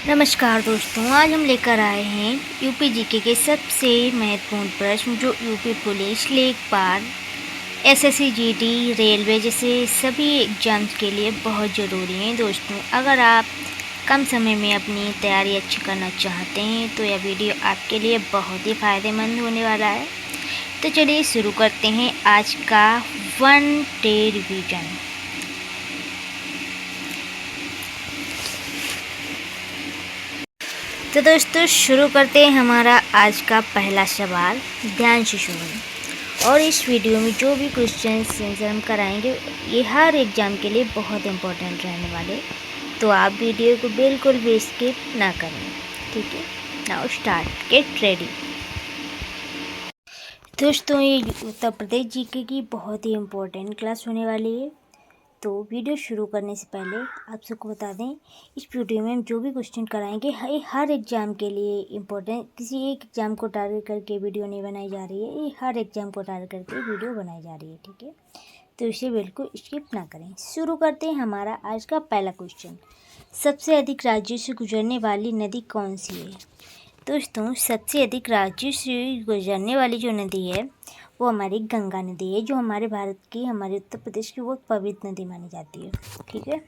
नमस्कार दोस्तों, आज हम लेकर आए हैं यूपी जीके के सबसे महत्वपूर्ण प्रश्न जो यूपी पुलिस, लेखपाल, एसएससी जीडी, रेलवे जैसे सभी एग्ज़ाम्स के लिए बहुत ज़रूरी हैं। दोस्तों, अगर आप कम समय में अपनी तैयारी अच्छी करना चाहते हैं तो यह वीडियो आपके लिए बहुत ही फ़ायदेमंद होने वाला है। तो चलिए शुरू करते हैं आज का वन डे रिवीजन। तो दोस्तों शुरू करते हैं हमारा आज का पहला सवाल, ध्यान से सुनिए। और इस वीडियो में जो भी क्वेश्चन आंसर हम कराएंगे ये हर एग्ज़ाम के लिए बहुत इंपॉर्टेंट रहने वाले, तो आप वीडियो को बिल्कुल भी स्किप ना करें। ठीक है, नाउ स्टार्ट, गेट रेडी। दोस्तों, ये उत्तर प्रदेश जीके की बहुत ही इम्पोर्टेंट क्लास होने वाली है। तो वीडियो शुरू करने से पहले आप सबको बता दें, इस वीडियो में हम जो भी क्वेश्चन कराएंगे हर एग्ज़ाम के लिए इम्पोर्टेंट, किसी एक एग्ज़ाम को टारगेट करके वीडियो नहीं बनाई जा रही है, ये हर एग्ज़ाम को टारगेट करके वीडियो बनाई जा रही है। ठीक है, तो इसे बिल्कुल स्किप ना करें। शुरू करते हैं हमारा आज का पहला क्वेश्चन, सबसे अधिक राज्यों से गुजरने वाली नदी कौन सी है? दोस्तों, सबसे अधिक राज्यों से गुजरने वाली जो नदी है वो हमारी गंगा नदी है, जो हमारे भारत की, हमारे उत्तर प्रदेश की बहुत पवित्र नदी मानी जाती है। ठीक है,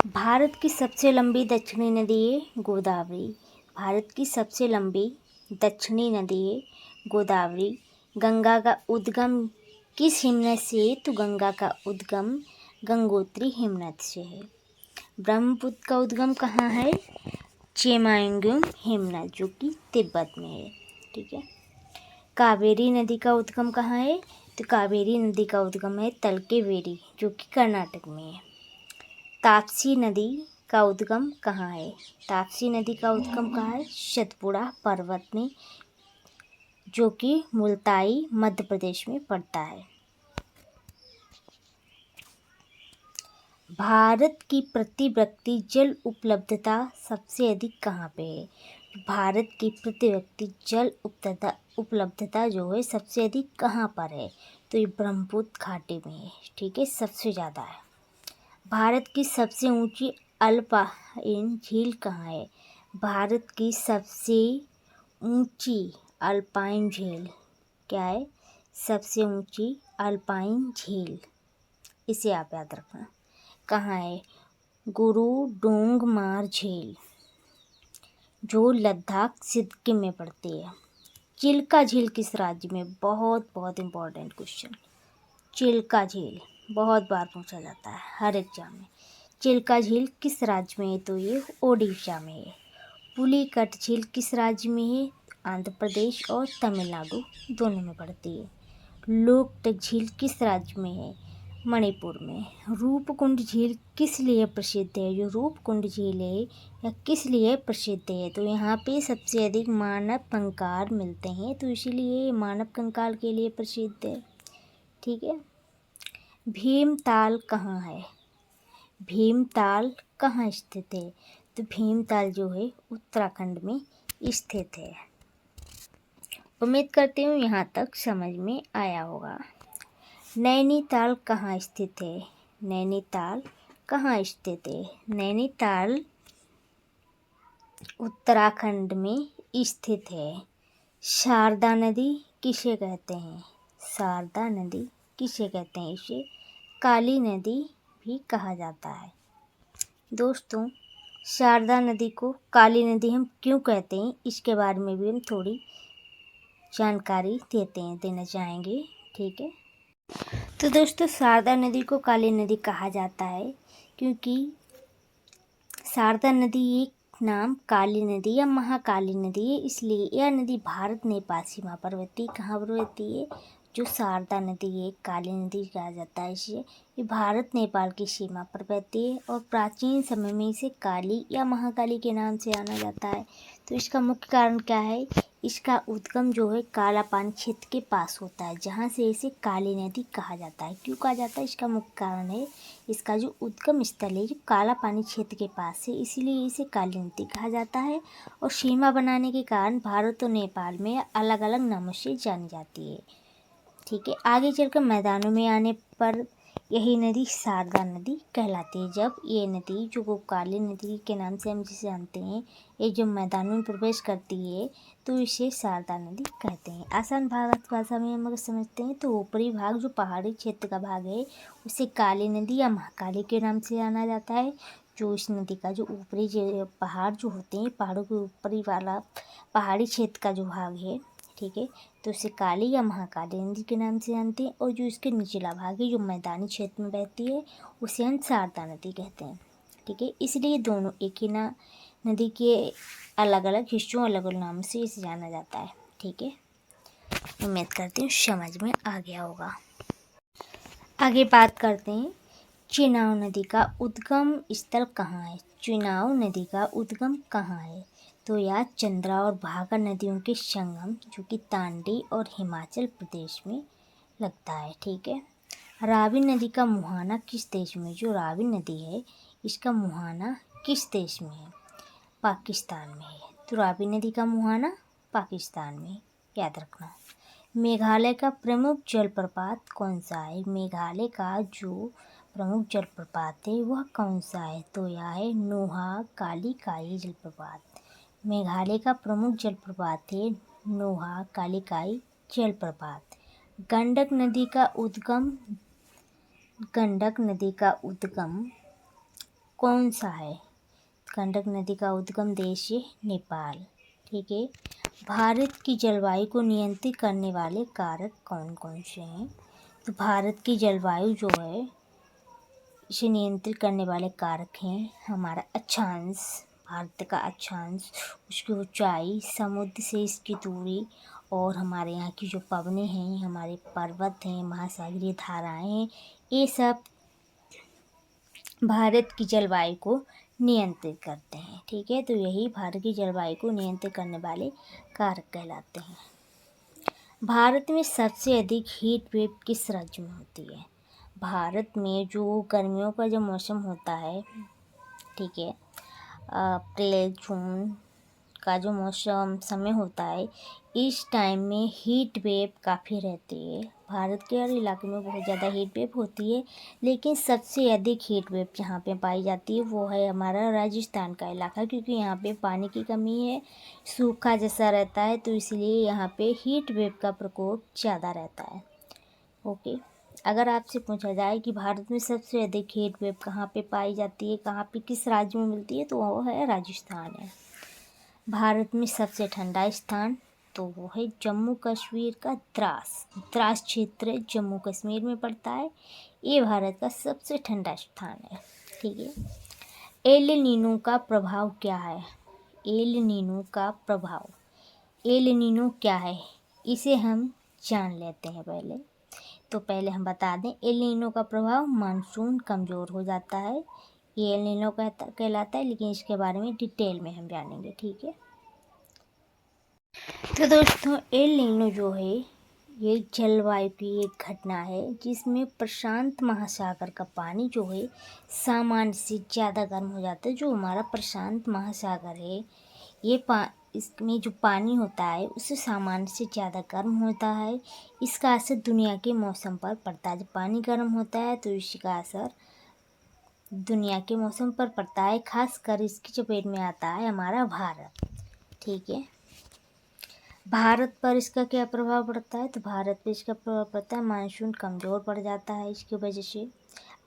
भारत की सबसे लंबी दक्षिणी नदी है गोदावरी। भारत की सबसे लंबी दक्षिणी नदी है गोदावरी। गंगा का उद्गम किस हिमनद से? तो गंगा का उद्गम गंगोत्री हिमनद से है। ब्रह्मपुत्र का उद्गम कहाँ है? चेमांगुम हिमनद, जो कि तिब्बत में है। ठीक है, कावेरी नदी का उद्गम कहाँ है? तो कावेरी नदी का उद्गम है तलकेवेरी, जो कि कर्नाटक में है। ताप्ती नदी का उद्गम कहाँ है? ताप्ती नदी का उद्गम कहाँ है? सतपुड़ा पर्वत में, जो कि मुल्ताई मध्य प्रदेश में पड़ता है। भारत की प्रति व्यक्ति जल उपलब्धता सबसे अधिक कहाँ पे है? भारत की प्रति व्यक्ति जल उपलब्धता जो है सबसे अधिक कहाँ पर है? तो ये ब्रह्मपुत्र घाटी में है। ठीक है, सबसे ज़्यादा है। भारत की सबसे ऊंची अल्पाइन झील कहाँ है? भारत की सबसे ऊंची अल्पाइन झील क्या है? सबसे ऊंची अल्पाइन झील, इसे आप याद रखना, कहाँ है? गुरुडोंगमार झील, जो लद्दाख सिक्किम में पड़ती है। चिल्का झील किस राज्य में? बहुत बहुत इम्पोर्टेंट क्वेश्चन। चिल्का झील बहुत बार पूछा जाता है हर एग्जाम में। चिल्का झील किस राज्य में है? तो ये ओडिशा में है। पुलिकट झील किस राज्य में है? आंध्र प्रदेश और तमिलनाडु दोनों में पड़ती है। लोकटक झील किस राज्य में है? मणिपुर में। रूपकुंड झील किस लिए प्रसिद्ध है? जो रूपकुंड झील है यह किस लिए प्रसिद्ध है? तो यहाँ पे सबसे अधिक मानव कंकाल मिलते हैं, तो इसीलिए मानव कंकाल के लिए प्रसिद्ध है। ठीक है, भीमताल कहाँ है? भीमताल कहाँ स्थित है? तो भीमताल जो है उत्तराखंड में स्थित है। उम्मीद करती हूँ यहाँ तक समझ में आया होगा। नैनीताल कहाँ स्थित है? नैनीताल कहाँ स्थित है? नैनीताल उत्तराखंड में स्थित है। शारदा नदी किसे कहते हैं? शारदा नदी किसे कहते हैं? इसे काली नदी भी कहा जाता है। दोस्तों, शारदा नदी को काली नदी हम क्यों कहते हैं, इसके बारे में भी हम थोड़ी जानकारी देना चाहेंगे। ठीक है, तो दोस्तों, शारदा नदी को काली नदी कहा जाता है क्योंकि शारदा नदी एक नाम काली नदी या महाकाली नदी है, इसलिए यह नदी भारत नेपाल सीमा पर बहती है। कहाँ पर बहती है? जो शारदा नदी है, काली नदी कहा जाता है इसे। ये भारत नेपाल की सीमा पर बहती है और प्राचीन समय में इसे काली या महाकाली के नाम से जाना जाता है। तो इसका मुख्य कारण क्या है? इसका उद्गम जो है कालापानी क्षेत्र के पास होता है, जहाँ से इसे काली नदी कहा जाता है। क्यों कहा जाता है? इसका मुख्य कारण है इसका जो उद्गम स्थल है जो कालापानी क्षेत्र के पास है, इसीलिए इसे काली नदी कहा जाता है। और सीमा बनाने के कारण भारत और नेपाल में अलग अलग नामों से जानी जाती है। ठीक है, आगे चलकर मैदानों में आने पर यही नदी शारदा नदी कहलाती है। जब ये नदी जो काली नदी के नाम से हम जिसे जानते हैं, ये जब मैदान में प्रवेश करती है तो इसे शारदा नदी कहते हैं। आसान भाषा में हम अगर समझते हैं तो ऊपरी भाग जो पहाड़ी क्षेत्र का भाग है उसे काली नदी या महाकाली के नाम से जाना जाता है। जो इस नदी का जो ऊपरी पहाड़ जो होते हैं, पहाड़ों के ऊपरी वाला पहाड़ी क्षेत्र का जो भाग है, ठीक है, तो उसे काली या महाकाली नदी के नाम से जानते हैं। और जो इसके निचला भाग है जो मैदानी क्षेत्र में बहती है उसे हम शारदा नदी कहते हैं, ठीक है। इसलिए दोनों एक ही नदी के अलग अलग हिस्सों अलग अलग नाम से इसे जाना जाता है, ठीक है। उम्मीद करती हूँ समझ में आ गया होगा। आगे बात करते हैं चेनाब नदी का उद्गम स्थल कहाँ है। चेनाब नदी का उद्गम कहाँ है, तो यह चंद्रा और भागा नदियों के संगम जो कि तांडी और हिमाचल प्रदेश में लगता है, ठीक है। रावी नदी का मुहाना किस देश में, जो रावी नदी है इसका मुहाना किस देश में है, पाकिस्तान में है। तो रावी नदी का मुहाना पाकिस्तान में, याद रखना। मेघालय का प्रमुख जलप्रपात कौन सा है। मेघालय का जो प्रमुख जलप्रपात है वह कौन सा है, तो यह है नोहा काली काई जलप्रपात। मेघालय का प्रमुख जलप्रपात है नोहा काली काई जलप्रपात। गंडक नदी का उद्गम कौन सा है। गंडक नदी का उद्गम देश है नेपाल, ठीक है। भारत की जलवायु को नियंत्रित करने वाले कारक कौन कौन से हैं, तो भारत की जलवायु जो है इसे नियंत्रित करने वाले कारक हैं हमारा अक्षांश, भारत का अक्षांश, उसकी ऊंचाई, समुद्र से इसकी दूरी, और हमारे यहाँ की जो पवनें हैं, हमारे पर्वत हैं, महासागरीय धाराएं हैं, ये सब भारत की जलवायु को नियंत्रित करते हैं, ठीक है। तो यही भारत की जलवायु को नियंत्रित करने वाले कारक कहलाते हैं। भारत में सबसे अधिक हीट वेव किस राज्य में होती है। भारत में जो गर्मियों का जो मौसम होता है, ठीक है, अप्रैल जून का जो मौसम समय होता है, इस टाइम में हीट वेव काफ़ी रहती है। भारत के हर इलाके में बहुत ज़्यादा हीट वेव होती है, लेकिन सबसे अधिक हीट वेव जहाँ पे पाई जाती है वो है हमारा राजस्थान का इलाका, क्योंकि यहाँ पे पानी की कमी है, सूखा जैसा रहता है, तो इसलिए यहाँ पे हीट वेव का प्रकोप ज़्यादा रहता है। ओके, अगर आपसे पूछा जाए कि भारत में सबसे अधिक हीट वेव कहाँ पे पाई जाती है, कहाँ पे किस राज्य में मिलती है, तो वो है राजस्थान है। भारत में सबसे ठंडा स्थान, तो वो है जम्मू कश्मीर का द्रास क्षेत्र जम्मू कश्मीर में पड़ता है। ये भारत का सबसे ठंडा स्थान है, ठीक है। एल नीनो का प्रभाव क्या है। एल नीनो का प्रभाव, एल नीनो क्या है इसे हम जान लेते हैं पहले। तो पहले हम बता दें, एल नीनो का प्रभाव मानसून कमज़ोर हो जाता है, ये एल नीनो कहलाता है, लेकिन इसके बारे में डिटेल में हम जानेंगे, ठीक है। तो दोस्तों, एल नीनो जो है ये जलवायु की एक घटना है जिसमें प्रशांत महासागर का पानी जो है सामान्य से ज़्यादा गर्म हो जाता है। जो हमारा प्रशांत महासागर है ये इसमें जो पानी होता है उससे सामान्य से ज़्यादा गर्म होता है। इसका असर दुनिया के मौसम पर पड़ता है। जब पानी गर्म होता है तो इसका असर दुनिया के मौसम पर पड़ता है। खासकर इसकी चपेट में आता है हमारा भारत, ठीक है। भारत पर इसका क्या प्रभाव पड़ता है, तो भारत पर इसका प्रभाव पड़ता है मानसून कमज़ोर पड़ जाता है इसकी वजह से।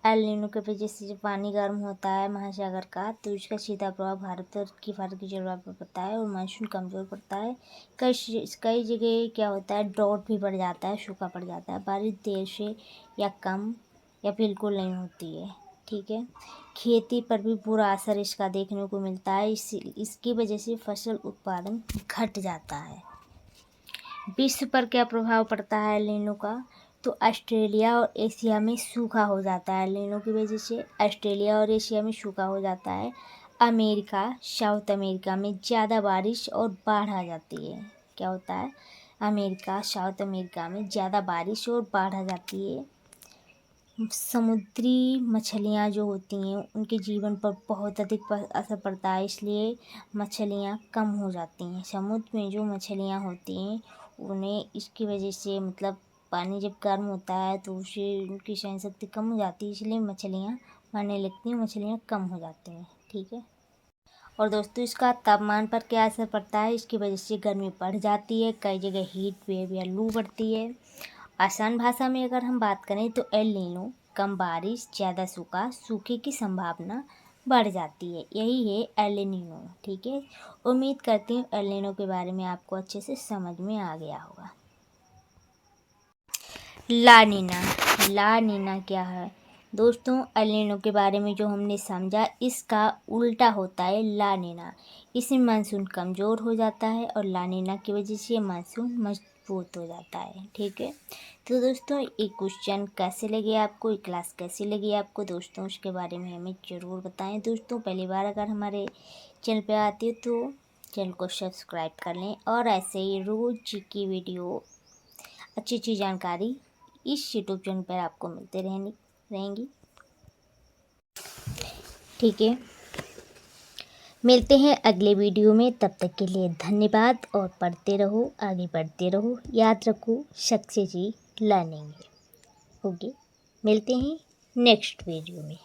एल नीनो की वजह से जब पानी गर्म होता है महासागर का तो इसका सीधा प्रभाव भारत की जलवायु पर पड़ता है और मानसून कमज़ोर पड़ता है। कई जगह क्या होता है, ड्रॉट भी बढ़ जाता है, सूखा पड़ जाता है, बारिश देर से या कम या बिल्कुल नहीं होती है, ठीक है। खेती पर भी बुरा असर इसका देखने को मिलता है। इसकी वजह से फसल उत्पादन घट जाता है। विश्व पर क्या प्रभाव पड़ता है एल नीनो का, तो ऑस्ट्रेलिया और एशिया में सूखा हो जाता है। एल नीनो की वजह से ऑस्ट्रेलिया और एशिया में सूखा हो जाता है। साउथ अमेरिका में ज़्यादा बारिश और बाढ़ आ जाती है। क्या होता है, साउथ अमेरिका में ज़्यादा बारिश और बाढ़ आ जाती है। समुद्री मछलियाँ जो होती हैं उनके जीवन पर बहुत अधिक असर पड़ता है, इसलिए मछलियाँ कम हो जाती हैं। समुद्र में जो मछलियाँ होती हैं उन्हें इसकी वजह से मतलब पानी जब गर्म होता है तो उसे उनकी सहन शक्ति कम हो जाती है, इसलिए मछलियाँ मरने लगती हैं, मछलियाँ कम हो जाती हैं। ठीक है। और दोस्तों इसका तापमान पर क्या असर पड़ता है, इसकी वजह से गर्मी बढ़ जाती है, कई जगह हीट वेव या लू बढ़ती है। आसान भाषा में अगर हम बात करें तो एल नीनो, कम बारिश, ज़्यादा सूखे की संभावना बढ़ जाती है, यही है एल नीनो। ठीक है। उम्मीद करती हूँ एल नीनो के बारे में आपको अच्छे से समझ में आ गया होगा। ला नीना, ला नीना क्या है दोस्तों? एल नीनो के बारे में जो हमने समझा, इसका उल्टा होता है ला नीना। इसमें मानसून कमज़ोर हो जाता है और ला नीना की वजह से मानसून मजबूत हो जाता है। ठीक है। तो दोस्तों ये क्वेश्चन कैसे लगे आपको, ये क्लास कैसी लगी आपको दोस्तों, उसके बारे में हमें ज़रूर बताएं। दोस्तों पहली बार अगर हमारे चैनल पे आते हो तो चैनल को सब्सक्राइब कर लें और ऐसे ही रोज़ की वीडियो, अच्छी अच्छी जानकारी इस यूट्यूब चैनल पर आपको मिलते रहेंगी। ठीक है। मिलते हैं अगले वीडियो में, तब तक के लिए धन्यवाद और पढ़ते रहो, आगे बढ़ते रहो, याद रखो सक्सेस ही लर्निंग है। ओके, मिलते हैं नेक्स्ट वीडियो में।